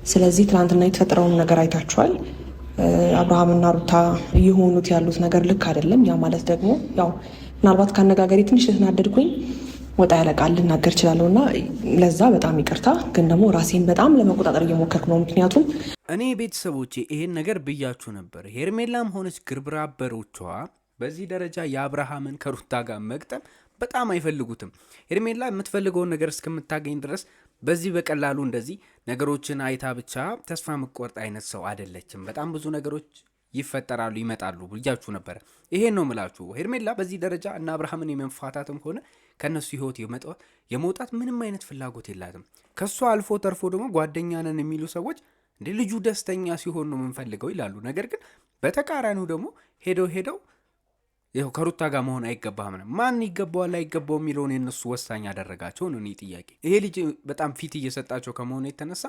ስለዚህ ትናንትና የተፈጠረውን ነገር አይታችኋል። አብርሃምና ሩታ እየሆኑት ያሉት ነገር ልክ አይደለም። ያ ማለት ደግሞ ያው ምናልባት ከአነጋገሬ ትንሽ ልትናደድኩኝ ወጣ ያለ ቃል ልናገር እችላለሁ እና ለዛ በጣም ይቅርታ። ግን ደግሞ ራሴን በጣም ለመቆጣጠር እየሞከርኩ ነው። ምክንያቱም እኔ ቤተሰቦቼ ይሄን ነገር ብያችሁ ነበር። ሄርሜላም ሆነች ግብረ አበሮቿ በዚህ ደረጃ የአብርሃምን ከሩታ ጋር መግጠም በጣም አይፈልጉትም። ሄርሜላ የምትፈልገውን ነገር እስከምታገኝ ድረስ በዚህ በቀላሉ እንደዚህ ነገሮችን አይታ ብቻ ተስፋ መቆርጥ አይነት ሰው አይደለችም። በጣም ብዙ ነገሮች ይፈጠራሉ፣ ይመጣሉ ብያችሁ ነበረ። ይሄን ነው ምላችሁ። ሄርሜላ በዚህ ደረጃ እና አብርሃምን የመንፋታትም ሆነ ከነሱ ህይወት የመውጣት ምንም አይነት ፍላጎት የላትም። ከሷ አልፎ ተርፎ ደግሞ ጓደኛ ነን የሚሉ ሰዎች እንደ ልጁ ደስተኛ ሲሆን ነው የምንፈልገው ይላሉ። ነገር ግን በተቃራኒው ደግሞ ሄደው ይኸው ከሩታ ጋር መሆን አይገባህም ነው። ማን ይገባዋል አይገባው የሚለውን የነሱ ወሳኝ ያደረጋቸው ነው። እኔ ጥያቄ ይሄ ልጅ በጣም ፊት እየሰጣቸው ከመሆኑ የተነሳ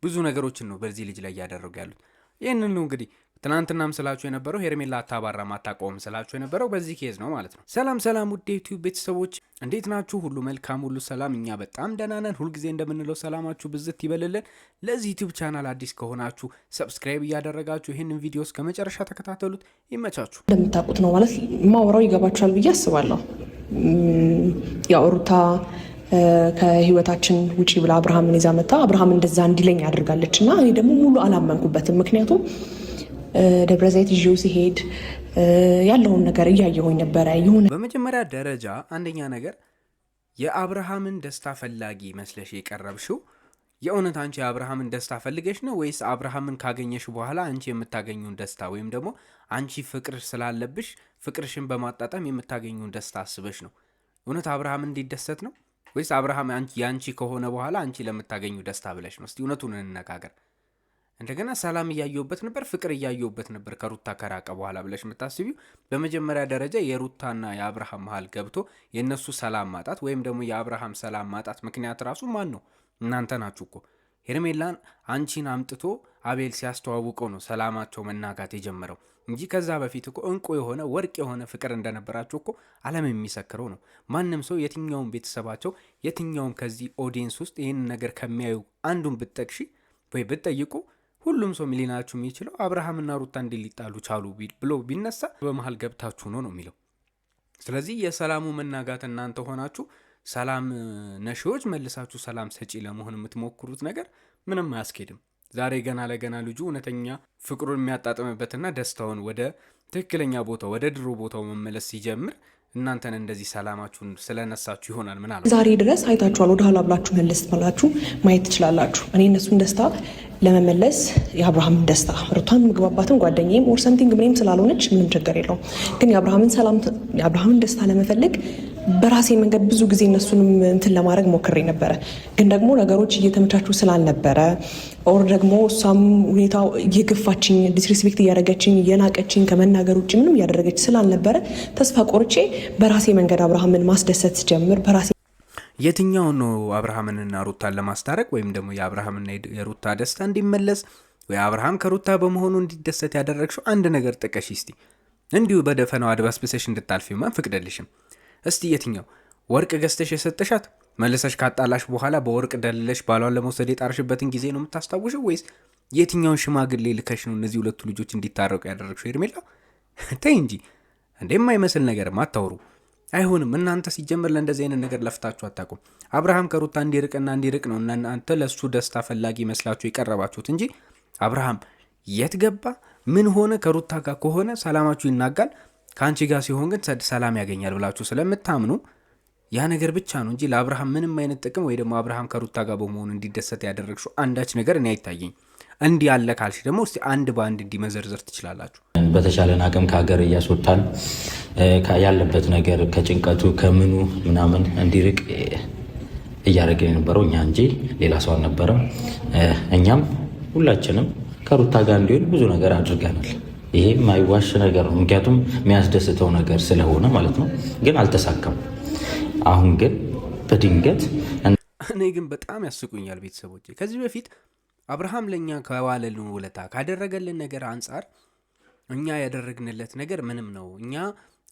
ብዙ ነገሮችን ነው በዚህ ልጅ ላይ እያደረጉ ያሉት። ይህንን ነው እንግዲህ ትናንትናም ስላችሁ የነበረው ሄርሜላ አታባራም አታቆም ስላችሁ የነበረው በዚህ ኬዝ ነው ማለት ነው። ሰላም ውድ ዩቲዩብ ቤተሰቦች እንዴት ናችሁ? ሁሉ መልካም፣ ሁሉ ሰላም። እኛ በጣም ደህና ነን። ሁልጊዜ እንደምንለው ሰላማችሁ ብዝት ይበልልን። ለዚህ ዩቲዩብ ቻናል አዲስ ከሆናችሁ ሰብስክራይብ እያደረጋችሁ ይህንን ቪዲዮ እስከ መጨረሻ ተከታተሉት። ይመቻችሁ። እንደምታውቁት ነው ማለት ማወራው ይገባችኋል ብዬ አስባለሁ። ያው ሩታ ከህይወታችን ውጪ ብላ አብርሃምን ይዛ መታ አብርሃም እንደዛ እንዲለኝ አድርጋለች እና እኔ ደግሞ ሙሉ አላመንኩበትም። ምክንያቱም ደብረ ዘይት ይዤው ሲሄድ ያለውን ነገር እያየሁኝ ነበረ። ይሁን በመጀመሪያ ደረጃ አንደኛ ነገር የአብርሃምን ደስታ ፈላጊ መስለሽ የቀረብሽው የእውነት አንቺ የአብርሃምን ደስታ ፈልገሽ ነው ወይስ አብርሃምን ካገኘሽ በኋላ አንቺ የምታገኙን ደስታ ወይም ደግሞ አንቺ ፍቅር ስላለብሽ ፍቅርሽን በማጣጣም የምታገኙን ደስታ አስበሽ ነው? እውነት አብርሃም እንዲደሰት ነው ወይስ አብርሃም ያንቺ ከሆነ በኋላ አንቺ ለምታገኙ ደስታ ብለሽ ነው? እስቲ እውነቱን እንነጋገር። እንደገና ሰላም እያየሁበት ነበር፣ ፍቅር እያየሁበት ነበር ከሩታ ከራቀ በኋላ ብለሽ የምታስቢው በመጀመሪያ ደረጃ የሩታና የአብርሃም መሀል ገብቶ የእነሱ ሰላም ማጣት ወይም ደግሞ የአብርሃም ሰላም ማጣት ምክንያት ራሱ ማን ነው? እናንተ ናችሁ እኮ። ሄርሜላን አንቺን አምጥቶ አቤል ሲያስተዋውቀው ነው ሰላማቸው መናጋት የጀመረው እንጂ ከዛ በፊት እኮ እንቁ የሆነ ወርቅ የሆነ ፍቅር እንደነበራቸው እኮ ዓለም የሚሰክረው ነው። ማንም ሰው የትኛውም ቤተሰባቸው የትኛውም ከዚህ ኦዲየንስ ውስጥ ይህን ነገር ከሚያዩ አንዱን ብትጠቅሺ ወይ ብትጠይቁ ሁሉም ሰው ሚሊናችሁ የሚችለው አብርሃምና ሩታ እንዴት ሊጣሉ ቻሉ ብሎ ቢነሳ በመሃል ገብታችሁ ነው የሚለው። ስለዚህ የሰላሙ መናጋት እናንተ ሆናችሁ ሰላም ነሺዎች መልሳችሁ ሰላም ሰጪ ለመሆን የምትሞክሩት ነገር ምንም አያስኬድም። ዛሬ ገና ለገና ልጁ እውነተኛ ፍቅሩን የሚያጣጥምበትና ደስታውን ወደ ትክክለኛ ቦታው ወደ ድሮ ቦታው መመለስ ሲጀምር እናንተን እንደዚህ ሰላማችሁን ስለነሳችሁ ይሆናል። ምናምን ዛሬ ድረስ አይታችኋል። ወደ ኋላ ብላችሁ መለስ ብላችሁ ማየት ትችላላችሁ። እኔ እነሱን ደስታ ለመመለስ የአብርሃምን ደስታ ሩታን ምግባባትም ጓደኛዬም ኦር ሰምቲንግ ምንም ስላልሆነች ምንም ችግር የለውም። ግን የአብርሃምን ደስታ ለመፈለግ በራሴ መንገድ ብዙ ጊዜ እነሱንም እንትን ለማድረግ ሞክሬ ነበረ። ግን ደግሞ ነገሮች እየተመቻቹ ስላልነበረ ኦር ደግሞ እሷም ሁኔታው እየገፋችኝ ዲስሪስፔክት እያደረገችኝ እየናቀችኝ ከመናገር ውጭ ምንም እያደረገች ስላልነበረ ተስፋ ቆርጬ በራሴ መንገድ አብርሃምን ማስደሰት ጀምር። በራሴ የትኛው ነው አብርሃምንና ሩታን ለማስታረቅ ወይም ደግሞ የአብርሃምና የሩታ ደስታ እንዲመለስ ወይ አብርሃም ከሩታ በመሆኑ እንዲደሰት ያደረግሽው አንድ ነገር ጥቀሽ እስቲ። እንዲሁ በደፈናው አድባስብሰሽ እንድታልፊማ ፍቅደልሽም። እስቲ የትኛው ወርቅ ገዝተሽ የሰጠሻት መልሰሽ ካጣላሽ በኋላ በወርቅ ደልለሽ ባሏን ለመውሰድ የጣርሽበትን ጊዜ ነው የምታስታውሽው? ወይስ የትኛውን ሽማግሌ ልከሽ ነው እነዚህ ሁለቱ ልጆች እንዲታረቁ ያደረግሽው? ሄርሜላ ተይ እንጂ እንደማይመስል ነገር አታውሩ። አይሆንም። እናንተ ሲጀምር ለእንደዚህ አይነት ነገር ለፍታችሁ አታውቁም። አብርሃም ከሩታ እንዲርቅ ነው እናንተ ለሱ ደስታ ፈላጊ መስላችሁ የቀረባችሁት እንጂ አብርሃም የት ገባ ምን ሆነ ከሩታ ጋር ከሆነ ሰላማችሁ ይናጋል፣ ከአንቺ ጋር ሲሆን ግን ሰላም ያገኛል ብላችሁ ስለምታምኑ ያ ነገር ብቻ ነው እንጂ ለአብርሃም ምንም አይነት ጥቅም ወይ ደግሞ አብርሃም ከሩታ ጋር በመሆኑ እንዲደሰት ያደረግሽው አንዳች ነገር እኔ አይታየኝ። እንዲህ ያለ ካልሽ ደግሞ እስቲ አንድ በአንድ እንዲመዘርዘር ትችላላችሁ። በተቻለን አቅም ከሀገር እያስወጣን ያለበት ነገር ከጭንቀቱ ከምኑ ምናምን እንዲርቅ እያደረግን የነበረው እኛ እንጂ ሌላ ሰው አልነበረም። እኛም ሁላችንም ከሩታ ጋር እንዲሆን ብዙ ነገር አድርገናል። ይሄ የማይዋሽ ነገር ነው፣ ምክንያቱም የሚያስደስተው ነገር ስለሆነ ማለት ነው። ግን አልተሳካም። አሁን ግን በድንገት እኔ ግን በጣም ያስቁኛል ቤተሰቦች። ከዚህ በፊት አብርሃም ለእኛ ከዋለልን ውለታ ካደረገልን ነገር አንጻር እኛ ያደረግንለት ነገር ምንም ነው፣ እኛ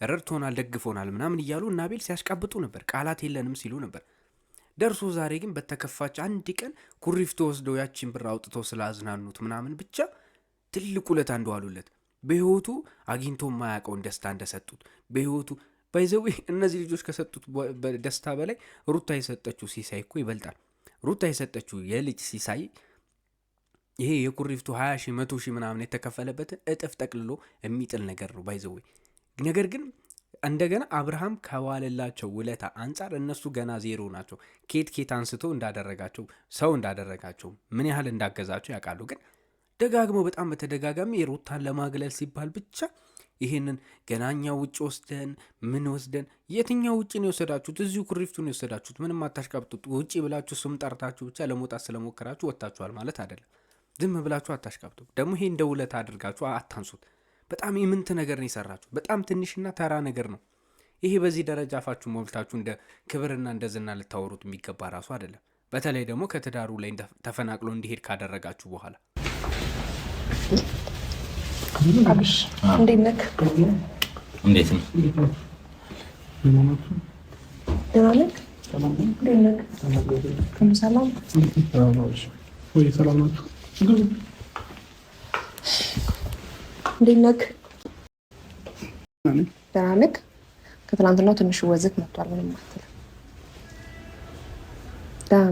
ረድቶናል፣ ደግፎናል ምናምን እያሉ እና አቤል ሲያሽቃብጡ ነበር። ቃላት የለንም ሲሉ ነበር። ደርሶ ዛሬ ግን በተከፋች አንድ ቀን ኩሪፍቶ ወስደው ያቺን ብር አውጥተው ስላዝናኑት ምናምን ብቻ ትልቅ ውለታ እንደዋሉለት በህይወቱ አግኝቶ የማያውቀውን ደስታ እንደሰጡት በህይወቱ ባይዘው እነዚህ ልጆች ከሰጡት ደስታ በላይ ሩታ የሰጠችው ሲሳይ እኮ ይበልጣል። ሩታ የሰጠችው የልጅ ሲሳይ ይሄ የኩሪፍቱ 20 ሺህ 100 ሺህ ምናምን የተከፈለበትን እጥፍ ጠቅልሎ የሚጥል ነገር ነው ባይዘው። ነገር ግን እንደገና አብርሃም ከዋለላቸው ውለታ አንጻር እነሱ ገና ዜሮ ናቸው። ኬት አንስቶ እንዳደረጋቸው ሰው እንዳደረጋቸው ምን ያህል እንዳገዛቸው ያውቃሉ። ግን ደጋግመው በጣም በተደጋጋሚ የሩታን ለማግለል ሲባል ብቻ ይሄንን ገናኛው ውጭ ወስደን የትኛው ውጭ ነው የወሰዳችሁት? እዚሁ ኩሪፍቱ ነው የወሰዳችሁት። ምንም አታሽቃብጡት። ውጭ ብላችሁ ስም ጠርታችሁ ብቻ ለመውጣት ስለሞከራችሁ ወጥታችኋል ማለት አይደለም። ዝም ብላችሁ አታሽቃብጡ። ደግሞ ይሄ እንደ ውለታ አድርጋችሁ አታንሱት። በጣም የምንት ነገር ነው የሰራችሁ። በጣም ትንሽና ተራ ነገር ነው ይሄ። በዚህ ደረጃ አፋችሁ ሞልታችሁ እንደ ክብርና እንደ ዝና ልታወሩት የሚገባ ራሱ አይደለም። በተለይ ደግሞ ከትዳሩ ላይ ተፈናቅሎ እንዲሄድ ካደረጋችሁ በኋላ። አብሽ እንዴት ነህ? እንዴት ነው? ደህና ነህ? እንዴት ነህ? ሰላም ወይ? ሰላም ናችሁ? እንዴት ነህ? ደህና ነህ? ከትናንትናው ትንሽ ወዝክ መጥቷል። ምንም አትልም። ደህና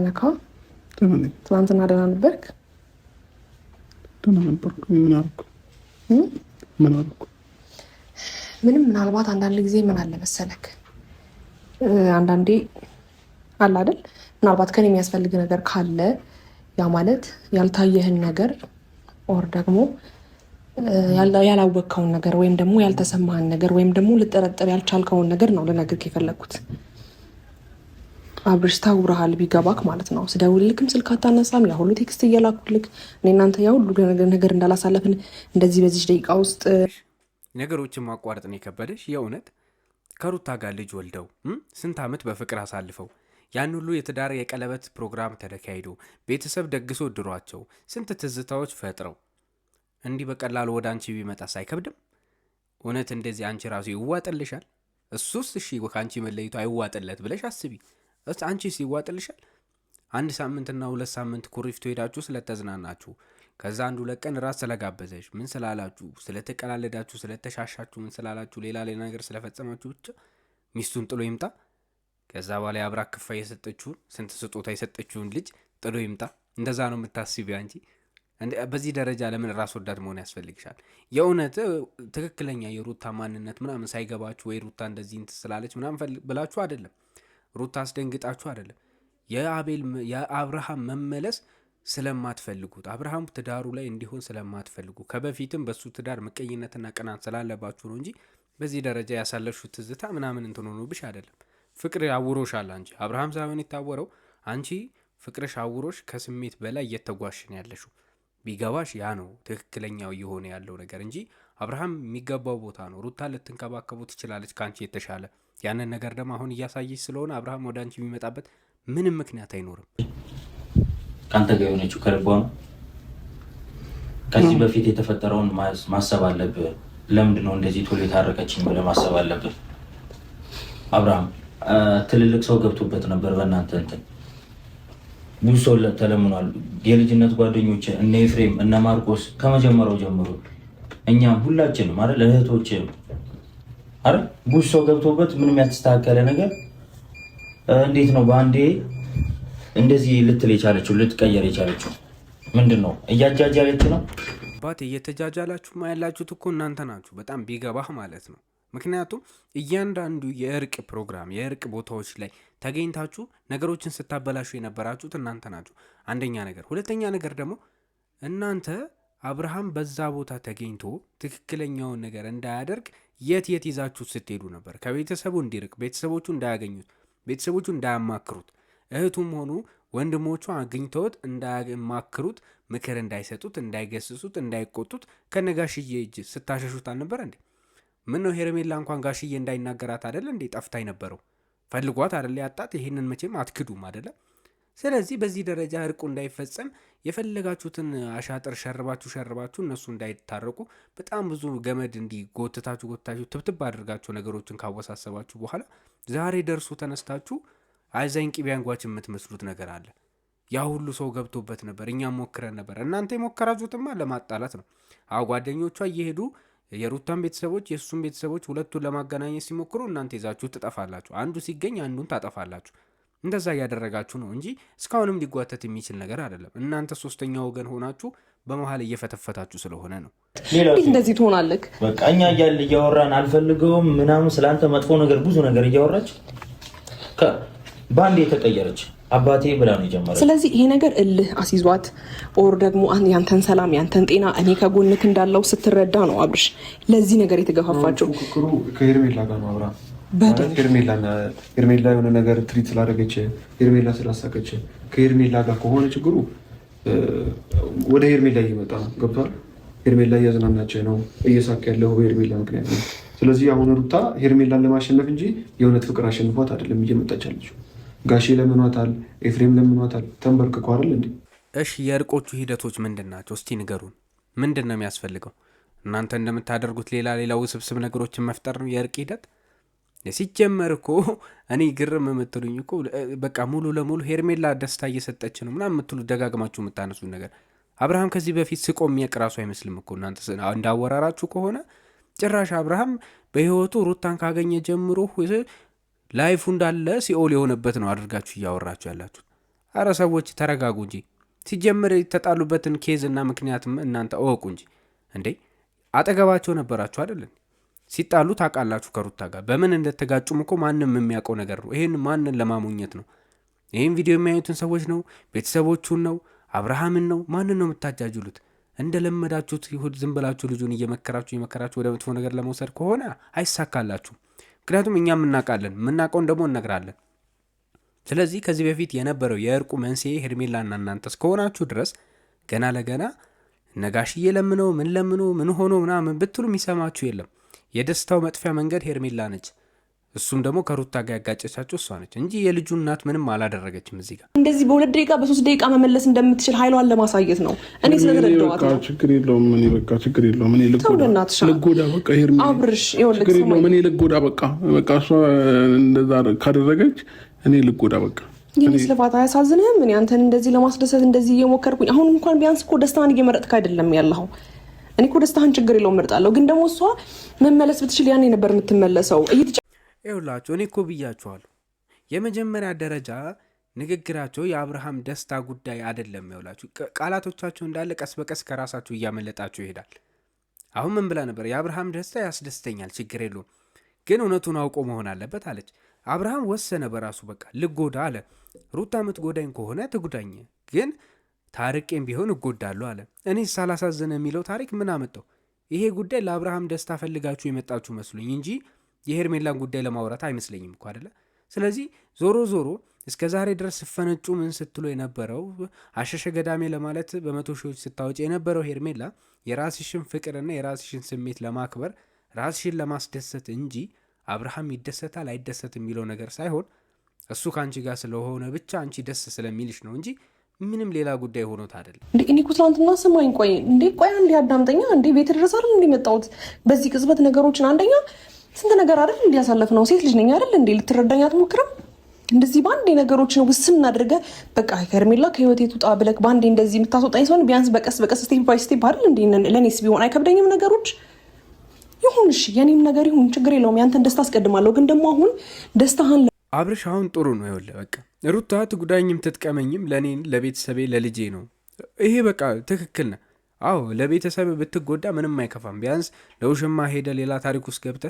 ነህ? ትናንትና ደህና ነበርክ? ደህና ነበርኩ። ምን አልኩ? ምንም። ምናልባት አንዳንድ ጊዜ ምን አለ መሰለክ፣ አንዳንዴ አለ አይደል፣ ምናልባት ከኔ የሚያስፈልግ ነገር ካለ ያ ማለት ያልታየህን ነገር ኦር ደግሞ ያላወቅከውን ነገር ወይም ደግሞ ያልተሰማህን ነገር ወይም ደግሞ ልጠረጠር ያልቻልከውን ነገር ነው ልነግርህ የፈለግኩት። አብርሽ ታውራሃል ቢገባክ ማለት ነው። ስደውልልክም ስልክ አታነሳም። ያ ሁሉ ቴክስት እየላኩልክ እኔ እናንተ ያ ሁሉ ነገር እንዳላሳለፍን እንደዚህ በዚህ ደቂቃ ውስጥ ነገሮችን ማቋረጥ ነው የከበደሽ። የእውነት ከሩታ ጋር ልጅ ወልደው ስንት ዓመት በፍቅር አሳልፈው ያን ሁሉ የትዳር የቀለበት ፕሮግራም ተካሂዶ ቤተሰብ ደግሶ ድሯቸው ስንት ትዝታዎች ፈጥረው እንዲህ በቀላሉ ወደ አንቺ ቢመጣስ አይከብድም? እውነት እንደዚህ አንቺ ራሱ ይዋጥልሻል? እሱስ እሺ ከአንቺ መለይቶ አይዋጥለት ብለሽ አስቢ። አንቺ ሲዋጥልሻል? አንድ ሳምንትና 2 ሳምንት ኩሪፍቱ ሄዳችሁ ስለተዝናናችሁ ከዛ 1-2 ቀን ራስ ስለጋበዘሽ ምን ስላላችሁ ስለተቀላለዳችሁ ስለተሻሻችሁ ምን ስላላችሁ ሌላ ነገር ስለፈጸማችሁ ብቻ ሚስቱን ጥሎ ይምጣ? ከዛ በኋላ የአብራክ ክፋይ የሰጠችውን ስንት ስጦታ የሰጠችውን ልጅ ጥሎ ይምጣ? እንደዛ ነው የምታስቢው አንቺ? በዚህ ደረጃ ለምን ራስ ወዳድ መሆን ያስፈልግሻል? የእውነት ትክክለኛ የሩታ ማንነት ምናምን ሳይገባችሁ ወይ ሩታ እንደዚህ እንትን ስላለች ምናምን ብላችሁ አይደለም፣ ሩታ አስደንግጣችሁ አይደለም። የአብርሃም መመለስ ስለማትፈልጉት አብርሃም ትዳሩ ላይ እንዲሆን ስለማትፈልጉ ከበፊትም በሱ ትዳር ምቀኝነትና ቅናት ስላለባችሁ ነው እንጂ በዚህ ደረጃ ያሳለፍሽው ትዝታ ምናምን እንትን ሆኖብሽ አይደለም። ፍቅር አውሮሻል አንቺ። አብርሃም ሳይሆን የታወረው አንቺ ፍቅርሽ አውሮሽ ከስሜት በላይ እየተጓሽን ያለሽው። ቢገባሽ ያ ነው ትክክለኛው እየሆነ ያለው ነገር እንጂ አብርሃም የሚገባው ቦታ ነው። ሩታ ልትንከባከቡ ትችላለች ከአንቺ የተሻለ። ያንን ነገር ደግሞ አሁን እያሳየች ስለሆነ አብርሃም ወደ አንቺ የሚመጣበት ምንም ምክንያት አይኖርም። ከአንተ ጋር የሆነችው ከልቧ ነው። ከዚህ በፊት የተፈጠረውን ማሰብ አለብህ። ለምንድን ነው እንደዚህ ቶሎ የታረቀችኝ ብለህ ማሰብ አለብህ። አብርሃም ትልልቅ ሰው ገብቶበት ነበር በእናንተ እንትን ብዙ ሰው ተለምኗል። የልጅነት ጓደኞች እነ ኤፍሬም እነ ማርቆስ ከመጀመሪያው ጀምሮ እኛም ሁላችንም አይደል እህቶች አይደል ብዙ ሰው ገብቶበት ምንም ያልተስተካከለ ነገር እንዴት ነው በአንዴ እንደዚህ ልትል የቻለችው ልትቀየር የቻለችው? ምንድን ነው እያጃጃለች ነው? ባት እየተጃጃላችሁ ያላችሁት እኮ እናንተ ናችሁ። በጣም ቢገባህ ማለት ነው። ምክንያቱም እያንዳንዱ የእርቅ ፕሮግራም የእርቅ ቦታዎች ላይ ተገኝታችሁ ነገሮችን ስታበላሹ የነበራችሁት እናንተ ናችሁ። አንደኛ ነገር። ሁለተኛ ነገር ደግሞ እናንተ አብርሃም በዛ ቦታ ተገኝቶ ትክክለኛውን ነገር እንዳያደርግ የት ይዛችሁ ስትሄዱ ነበር? ከቤተሰቡ እንዲርቅ፣ ቤተሰቦቹ እንዳያገኙት፣ ቤተሰቦቹ እንዳያማክሩት፣ እህቱም ሆኑ ወንድሞቹ አግኝተውት እንዳያማክሩት፣ ምክር እንዳይሰጡት፣ እንዳይገስሱት፣ እንዳይቆጡት ከነጋሽዬ እጅ ስታሸሹት አልነበር እንዴ? ምን ነው ሄርሜላ እንኳን ጋሽዬ እንዳይናገራት አይደለ እንዴ ጠፍታ ነበረው? ፈልጓት አይደለ ያጣት? ይሄንን መቼም አትክዱም አይደለ? ስለዚህ በዚህ ደረጃ እርቁ እንዳይፈጸም የፈለጋችሁትን አሻጥር ሸርባችሁ እነሱ እንዳይታረቁ በጣም ብዙ ገመድ እንዲጎትታችሁ ትብትብ አድርጋችሁ ነገሮችን ካወሳሰባችሁ በኋላ ዛሬ ደርሶ ተነስታችሁ አዛኝ ቅቤ አንጓች የምትመስሉት ነገር አለ። ያ ሁሉ ሰው ገብቶበት ነበር፣ እኛም ሞክረን ነበር። እናንተ የሞከራችሁትማ ለማጣላት ነው። ጓደኞቿ እየሄዱ የሩታን ቤተሰቦች የእሱን ቤተሰቦች ሁለቱን ለማገናኘት ሲሞክሩ እናንተ ይዛችሁ ትጠፋላችሁ። አንዱ ሲገኝ አንዱን ታጠፋላችሁ። እንደዛ እያደረጋችሁ ነው እንጂ እስካሁንም ሊጓተት የሚችል ነገር አይደለም። እናንተ ሶስተኛ ወገን ሆናችሁ በመሀል እየፈተፈታችሁ ስለሆነ ነው። እንደዚህ ትሆናለህ። በቃ እኛ እያወራን አልፈልገውም ምናምን ስለአንተ መጥፎ ነገር ብዙ ነገር እያወራች በአንድ የተቀየረች አባቴ ብላ ነው የጀመረች። ስለዚህ ይሄ ነገር እልህ አስይዟት ኦር ደግሞ ያንተን ሰላም ያንተን ጤና እኔ ከጎንክ እንዳለው ስትረዳ ነው አብርሽ ለዚህ ነገር የተገፋፋቸው። ፉክክሩ ከሄርሜላ ጋር ነው አብራ ሄርሜላ የሆነ ነገር ትሪት ስላደረገች ሄርሜላ ስላሳቀች ከሄርሜላ ጋር ከሆነ ችግሩ ወደ ሄርሜላ እየመጣ ነው። ገብቷል። ሄርሜላ እያዝናናች ነው፣ እየሳቅ ያለው ሄርሜላ ምክንያት ነው። ስለዚህ አሁን ሩታ ሄርሜላን ለማሸነፍ እንጂ የእውነት ፍቅር አሸንፏት አይደለም እየመጣች አለችው። ጋሼ ለምኗታል፣ ኤፍሬም ለምኗታል፣ ተንበርክኮ አይደል እንዴ? እሺ የእርቆቹ ሂደቶች ምንድን ናቸው? እስቲ ንገሩን። ምንድን ነው የሚያስፈልገው? እናንተ እንደምታደርጉት ሌላ ውስብስብ ነገሮችን መፍጠር ነው የእርቅ ሂደት? ሲጀመር እኮ እኔ ግርም የምትሉኝ እኮ በቃ ሙሉ ለሙሉ ሄርሜላ ደስታ እየሰጠች ነው ምናምን የምትሉ ደጋግማችሁ የምታነሱ ነገር አብርሃም ከዚህ በፊት ስቆ የሚያውቅ ራሱ አይመስልም እኮ እናንተ እንዳወራራችሁ ከሆነ ጭራሽ አብርሃም በህይወቱ ሩታን ካገኘ ጀምሮ ላይፉ እንዳለ ሲኦል የሆነበት ነው አድርጋችሁ እያወራችሁ ያላችሁት። አረ ሰዎች ተረጋጉ እንጂ ሲጀምር የተጣሉበትን ኬዝ እና ምክንያትም እናንተ እወቁ እንጂ እንዴ አጠገባቸው ነበራችሁ አይደለን? ሲጣሉ ታውቃላችሁ ከሩታ ጋር በምን እንደተጋጩም እኮ ማንም የሚያውቀው ነገር ነው። ይሄን ማንን ለማሞኘት ነው? ይሄን ቪዲዮ የሚያዩትን ሰዎች ነው? ቤተሰቦቹን ነው? አብርሃምን ነው? ማንን ነው የምታጃጅሉት? እንደለመዳችሁት ዝም ብላችሁ ልጁን እየመከራችሁ ወደ መጥፎ ነገር ለመውሰድ ከሆነ አይሳካላችሁም። ምክንያቱም እኛም እናውቃለን፣ የምናውቀውን ደግሞ እነግራለን። ስለዚህ ከዚህ በፊት የነበረው የእርቁ መንስኤ ሄርሜላና እናንተ እስከሆናችሁ ድረስ ገና ለገና ነጋሽዬ ለምነው ምን ሆኖ ምናምን ብትሉ የሚሰማችሁ የለም። የደስታው መጥፊያ መንገድ ሄርሜላ ነች። እሱም ደግሞ ከሩታ ጋር ያጋጨቻቸው እሷ ነች እንጂ የልጁ እናት ምንም አላደረገችም። እዚህ ጋር እንደዚህ በ2 ደቂቃ በ3 ደቂቃ መመለስ እንደምትችል ኃይሏን ለማሳየት ነው። እኔ ስለተረዳኋት ነው። ችግር የለውም። እኔ ችግር የለውም። እኔ ልጎዳ በቃ ሄርሜላ አብርሽ ችግር የለውም። እኔ ልጎዳ በቃ እሷ እንደዛ ካደረገች እኔ ልጎዳ በቃ። የኔ ስለፋት አያሳዝንህም? እኔ አንተን እንደዚህ ለማስደሰት እንደዚህ እየሞከርኩኝ አሁን እንኳን ቢያንስ እኮ ደስታን እየመረጥክ አይደለም ያለኸው። እኔ እኮ ደስታህን ችግር የለውም እመርጣለሁ፣ ግን ደግሞ እሷ መመለስ ብትችል ያኔ ነበር የምትመለሰው። ይኸውላችሁ እኔ እኮ ብያችኋለሁ፣ የመጀመሪያ ደረጃ ንግግራቸው የአብርሃም ደስታ ጉዳይ አይደለም። ይኸውላችሁ ቃላቶቻቸው እንዳለ ቀስ በቀስ ከራሳችሁ እያመለጣችሁ ይሄዳል። አሁን ምን ብላ ነበር? የአብርሃም ደስታ ያስደስተኛል፣ ችግር የለውም፣ ግን እውነቱን አውቆ መሆን አለበት አለች። አብርሃም ወሰነ በራሱ በቃ ልጎዳ አለ። ሩታ ምትጎዳኝ ከሆነ ትጉዳኝ፣ ግን ታርቄም ቢሆን እጎዳለሁ አለ። እኔ ሳላሳዘነ የሚለው ታሪክ ምን አመጣው? ይሄ ጉዳይ ለአብርሃም ደስታ ፈልጋችሁ የመጣችሁ መስሉኝ እንጂ የሄርሜላን ጉዳይ ለማውራት አይመስለኝም እኮ አይደለ? ስለዚህ ዞሮ እስከ ዛሬ ድረስ ስፈነጩ ምን ስትሉ የነበረው አሸሸ ገዳሜ ለማለት በመቶ ሺዎች ስታወጪ የነበረው ሄርሜላ የራስሽን ፍቅርና የራስሽን ስሜት ለማክበር ራስሽን ለማስደሰት እንጂ አብርሃም ይደሰታል አይደሰት የሚለው ነገር ሳይሆን እሱ ከአንቺ ጋር ስለሆነ ብቻ አንቺ ደስ ስለሚልሽ ነው እንጂ ምንም ሌላ ጉዳይ ሆኖት አይደለም። እኔ እኮ ትናንትና ሰማኝ። ቆይ አንዴ አዳምጠኛ። ቤት ድረስ አይደል እንደመጣሁት በዚህ ቅጽበት ነገሮችን አንደኛ ስንት ነገር አይደል እንዲያሳለፍ ነው። ሴት ልጅ ነኝ አይደል እንዴ? ልትረዳኝ አትሞክርም? እንደዚህ ባንዴ ነገሮችን ውስን አድርገ በቃ ሄርሜላ ከህይወቴ ትውጣ ብለክ ባንዴ እንደዚህ የምታስወጣኝ ሲሆን ቢያንስ በቀስ ስቴፕ ባይ ስቴፕ አይደል እንዴ? ለኔስ ቢሆን አይከብደኝም ነገሮች ይሁን። እሺ የኔም ነገር ይሁን፣ ችግር የለውም። ያንተን ደስታ አስቀድማለሁ፣ ግን ደግሞ አሁን ደስታህን አብርሽ አሁን ጥሩ ነው። ይኸውልህ በቃ ሩታ ትጉዳኝም ትጥቀመኝም ለኔ ለቤተሰቤ ለልጄ ነው። ይሄ በቃ ትክክል ነው። አዎ ለቤተሰብ ብትጎዳ ምንም አይከፋም። ቢያንስ ለውሽማ ሄደ ሌላ ታሪክ ውስጥ ገብተ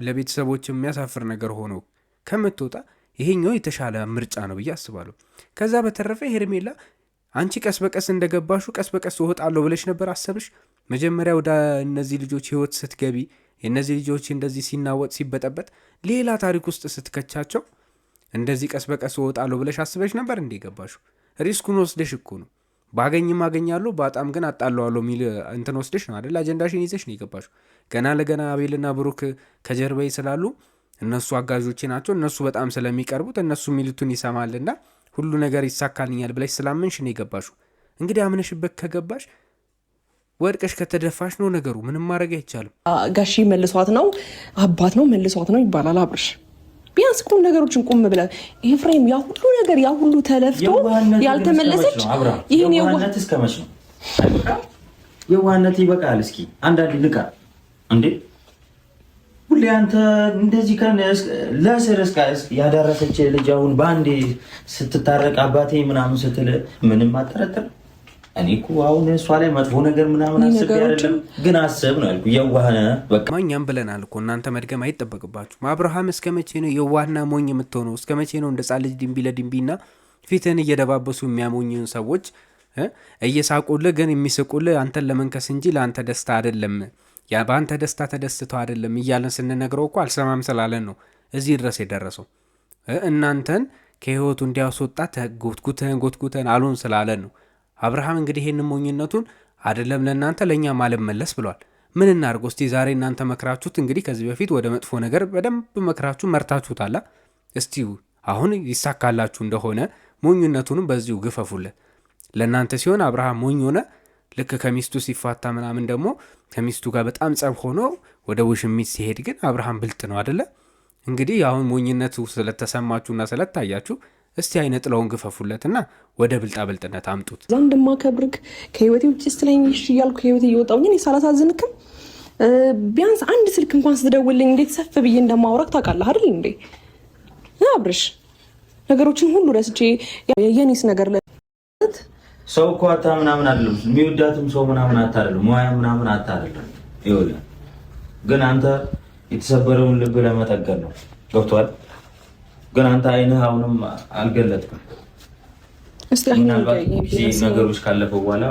ለቤተሰቦች የሚያሳፍር ነገር ሆኖ ከምትወጣ ይሄኛው የተሻለ ምርጫ ነው ብዬ አስባለሁ። ከዛ በተረፈ ሄርሜላ አንቺ ቀስ በቀስ እንደገባሹ ቀስ በቀስ እወጣለሁ ብለሽ ነበር አሰብሽ። መጀመሪያ ወደ እነዚህ ልጆች ህይወት ስትገቢ የእነዚህ ልጆች እንደዚህ ሲናወጥ ሲበጠበጥ ሌላ ታሪክ ውስጥ ስትከቻቸው እንደዚህ ቀስ በቀስ እወጣለሁ ብለሽ አስበሽ ነበር እንዴ ገባሹ? ሪስኩን ወስደሽ እኮ ነው። ባገኝም አገኛለሁ በጣም ግን አጣለዋለሁ የሚል እንትን ወስደሽ ነው አይደል? አጀንዳሽን ይዘሽ ነው የገባሹ። ገና ለገና አቤልና ብሩክ ከጀርባዬ ስላሉ እነሱ አጋዦቼ ናቸው፣ እነሱ በጣም ስለሚቀርቡት እነሱ የሚሉትን ይሰማልና ሁሉ ነገር ይሳካልኛል ብለሽ ስላመንሽ ነው የገባሹ። እንግዲህ አምነሽበት ከገባሽ ወድቀሽ ከተደፋሽ ነው ነገሩ። ምንም ማድረግ አይቻልም። ጋሺ መልሷት ነው አባት ነው መልሷት ነው ይባላል። አብርሽ ቢያንስ ቁም ነገሮችን ቁም ብለህ ኤፍሬም ያ ሁሉ ነገር ያ ሁሉ ተለፍቶ ያልተመለሰች ይሄን የዋህነት እስከመች ነው? የዋህነት ይበቃል። እስኪ አንዳንዴ ልቃ እንዴ ሁሌ አንተ እንደዚህ ለእስር ያደረሰች ልጅ አሁን በአንዴ ስትታረቅ አባቴ ምናምን ስትል ምንም አጠረጥር። እኔ እኮ አሁን እሷ ላይ መጥፎ ነገር ምናምን አስብ አይደለም ግን አስብ ነው ያልኩ። የዋህነ በቃ እኛም ብለናል እኮ እናንተ መድገም አይጠበቅባችሁም። አብርሃም እስከ መቼ ነው የዋህና ሞኝ የምትሆነው? እስከ መቼ ነው እንደ ሕፃን ልጅ ድንቢ ለድንቢና ፊትህን እየደባበሱ የሚያሞኝን ሰዎች እየሳቁልህ ግን የሚስቁልህ አንተን ለመንከስ እንጂ ለአንተ ደስታ አይደለም፣ በአንተ ደስታ ተደስተው አይደለም እያለን ስንነግረው እኮ አልሰማም ስላለን ነው እዚህ ድረስ የደረሰው። እናንተን ከህይወቱ እንዲያስወጣ ጎትጉተን አሉን ስላለን ነው። አብርሃም እንግዲህ ይህንን ሞኝነቱን አይደለም ለእናንተ ለእኛም አልመለስ ብሏል። ምን እናድርግ እስቲ? ዛሬ እናንተ መክራችሁት እንግዲህ ከዚህ በፊት ወደ መጥፎ ነገር በደንብ መክራችሁ መርታችሁታላ። እስቲ አሁን ይሳካላችሁ እንደሆነ ሞኝነቱንም በዚሁ ግፈፉለት። ለእናንተ ሲሆን አብርሃም ሞኝ ሆነ። ልክ ከሚስቱ ሲፋታ ምናምን ደግሞ ከሚስቱ ጋር በጣም ጸብ ሆኖ ወደ ውሽሚት ሲሄድ ግን አብርሃም ብልጥ ነው አደለ? እንግዲህ አሁን ሞኝነቱ ስለተሰማችሁና ስለታያችሁ እስቲ አይነ ጥለውን ግፈፉለትና ወደ ብልጣ ብልጥነት አምጡት። እዛ እንደማከብርክ ከህይወቴ ውጭ ስትለኝ እሺ እያልኩ ከህይወቴ እየወጣሁ ግን ሳላሳዝንክም ቢያንስ አንድ ስልክ እንኳን ስትደውልልኝ እንዴት ሰፍ ብዬ እንደማውራክ ታውቃለህ አይደል እንዴ? አብርሽ ነገሮችን ሁሉ ረስቼ የኔስ ነገር ሰው እኮ አታ ምናምን አይደለም የሚወዳትም ሰው ምናምን አታ አይደለም ሙያ ምናምን አታ አይደለም። ይኸውልህ ግን አንተ የተሰበረውን ልብ ለመጠገን ነው። ገብቶሃል? ግን አንተ አይንህ አሁንም አልገለጥክም። እስቲ ነገሮች ካለፈ በኋላ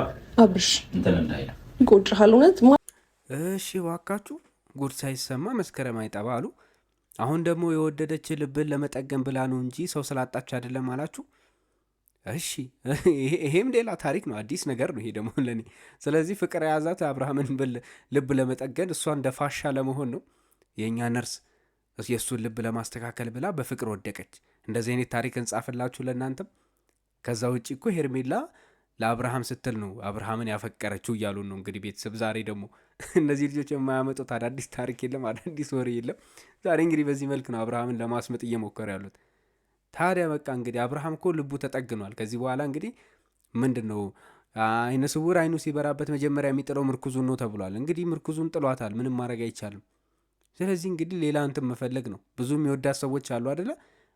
አብርሽ እንትን እንዳይለ ይቆጭሃል። እውነት እሺ እባካችሁ ጉድ ሳይሰማ መስከረም አይጠባ አሉ። አሁን ደግሞ የወደደች ልብን ለመጠገን ብላ ነው እንጂ ሰው ስላጣች አይደለም አላችሁ። እሺ ይሄም ሌላ ታሪክ ነው፣ አዲስ ነገር ነው ይሄ ደግሞ ለኔ። ስለዚህ ፍቅር የያዛት አብርሃምን ልብ ለመጠገን እሷ እንደ ፋሻ ለመሆን ነው። የእኛ ነርስ የእሱን ልብ ለማስተካከል ብላ በፍቅር ወደቀች። እንደዚህ አይነት ታሪክ እንጻፍላችሁ ለእናንተም። ከዛ ውጭ እኮ ሄርሜላ ለአብርሃም ስትል ነው አብርሃምን ያፈቀረችው እያሉ ነው እንግዲህ ቤተሰብ። ዛሬ ደግሞ እነዚህ ልጆች የማያመጡት አዳዲስ ታሪክ የለም፣ አዳዲስ ወሬ የለም። ዛሬ እንግዲህ በዚህ መልክ ነው አብርሃምን ለማስመጥ እየሞከሩ ያሉት። ታዲያ በቃ እንግዲህ አብርሃም እኮ ልቡ ተጠግኗል። ከዚህ በኋላ እንግዲህ ምንድን ነው አይነ ስውር አይኑ ሲበራበት መጀመሪያ የሚጥለው ምርኩዙን ነው ተብሏል። እንግዲህ ምርኩዙን ጥሏታል፣ ምንም ማድረግ አይቻልም። ስለዚህ እንግዲህ ሌላ እንትን መፈለግ ነው። ብዙ የሚወዳት ሰዎች አሉ አደለ?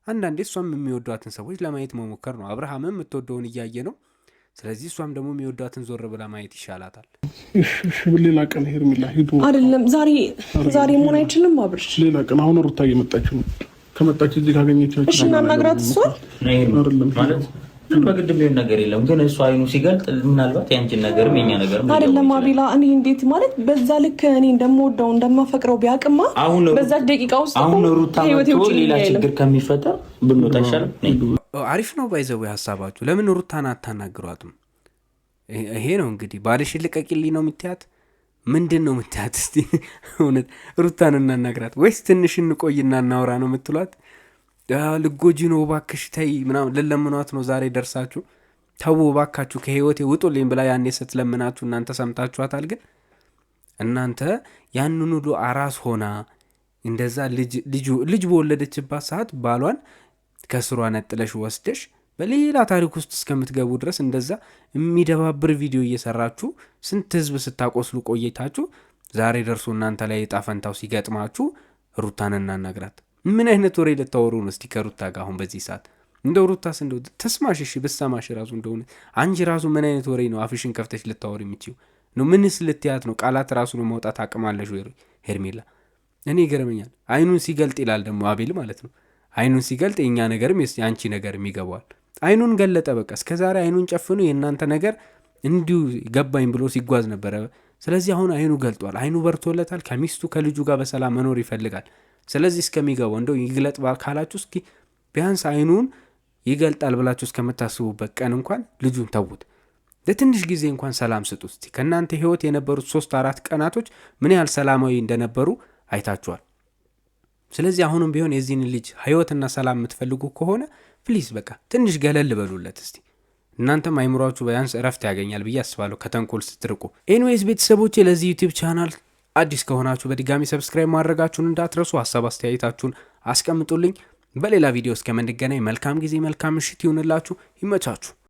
አንዳንዴ እሷም የሚወዷትን ሰዎች ለማየት መሞከር ነው። አብርሃምም የምትወደውን እያየ ነው። ስለዚህ እሷም ደግሞ የሚወዷትን ዞር ብላ ማየት ይሻላታል። ሌላ ቀን ሄርሜላ ሂዱ አይደለም ዛሬ መሆን አይችልም አብርሽ። ሌላ ቀን አሁን ሩታ እየመጣች ነው። ከመጣች እዚህ ካገኘቻችሁ እሺ እናናግራት። እሷ አይደለም ማለት በግድ የሚሆን ነገር የለም። ግን እሱ አይኑ ሲገልጥ ምናልባት ያንቺን ነገርም የኛ ነገርም አይደለም አቤላ። እኔ እንዴት ማለት በዛ ልክ እኔ እንደምወደው እንደማፈቅረው ቢያቅማ በዛ ደቂቃ ውስጥ አሁን ሩታ መጥቶ ሌላ ችግር ከሚፈጠር ብንወጣ ይሻላል። አሪፍ ነው ባይዘው ሀሳባችሁ። ለምን ሩታን አታናግሯትም? ይሄ ነው እንግዲህ ባልሽን ልቀቂልኝ ነው የምትያት? ምንድን ነው የምትያት? እስቲ እውነት ሩታን እናናግራት ወይስ ትንሽ እንቆይና እናውራ ነው የምትሏት? ልጎጂ ነው እባክሽ ተይ ምናምን ልለምኗት ነው ዛሬ ደርሳችሁ? ተው እባካችሁ ከህይወቴ ውጡልኝ ብላ ያኔ ስትለምናችሁ እናንተ ሰምታችኋታል። ግን እናንተ ያንን ሁሉ አራስ ሆና እንደዛ ልጅ በወለደችባት ሰዓት ባሏን ከስሯ ነጥለሽ ወስደሽ በሌላ ታሪክ ውስጥ እስከምትገቡ ድረስ እንደዛ የሚደባብር ቪዲዮ እየሰራችሁ ስንት ህዝብ ስታቆስሉ ቆየታችሁ። ዛሬ ደርሶ እናንተ ላይ ዕጣ ፈንታው ሲገጥማችሁ ሩታን እናናግራት። ምን አይነት ወሬ ልታወሩ ነው እስቲ ከሩታ ጋር አሁን በዚህ ሰዓት? እንደው ሩታስ እንደው ተስማሽ እሺ ብሰማሽ ራሱ እንደሆነ አንቺ ራሱ ምን አይነት ወሬ ነው አፍሽን ከፍተሽ ልታወሩ የምትችይው ነው? ምንስ ልትያት ነው? ቃላት ራሱ ነው ማውጣት አቅማለሽ ወይ ሄርሜላ? እኔ ይገርመኛል። አይኑን ሲገልጥ ይላል ደግሞ አቤል ማለት ነው። አይኑን ሲገልጥ የእኛ ነገርም የአንቺ ነገርም ይገባዋል። አይኑን ገለጠ። በቃ እስከዛሬ አይኑን ጨፍኖ የእናንተ ነገር እንዲሁ ገባኝ ብሎ ሲጓዝ ነበረ። ስለዚህ አሁን አይኑ ገልጧል። አይኑ በርቶለታል። ከሚስቱ ከልጁ ጋር በሰላም መኖር ይፈልጋል። ስለዚህ እስከሚገባው እንደው ይግለጥ ካላችሁ እስኪ ቢያንስ አይኑን ይገልጣል ብላችሁ እስከምታስቡበት ቀን እንኳን ልጁን ተዉት። ለትንሽ ጊዜ እንኳን ሰላም ስጡ። እስቲ ከእናንተ ህይወት የነበሩት 3-4 ቀናቶች ምን ያህል ሰላማዊ እንደነበሩ አይታችኋል። ስለዚህ አሁንም ቢሆን የዚህን ልጅ ህይወትና ሰላም የምትፈልጉ ከሆነ ፕሊዝ በቃ ትንሽ ገለል በሉለት። እስቲ እናንተም አይምሯችሁ ቢያንስ እረፍት ያገኛል ብዬ አስባለሁ ከተንኮል ስትርቁ። ኤኒዌይስ ቤተሰቦቼ ለዚህ ዩቲዩብ ቻናል አዲስ ከሆናችሁ በድጋሚ ሰብስክራይብ ማድረጋችሁን እንዳትረሱ። ሀሳብ አስተያየታችሁን አስቀምጡልኝ። በሌላ ቪዲዮ እስከምንገናኝ መልካም ጊዜ መልካም ምሽት ይሁንላችሁ። ይመቻችሁ።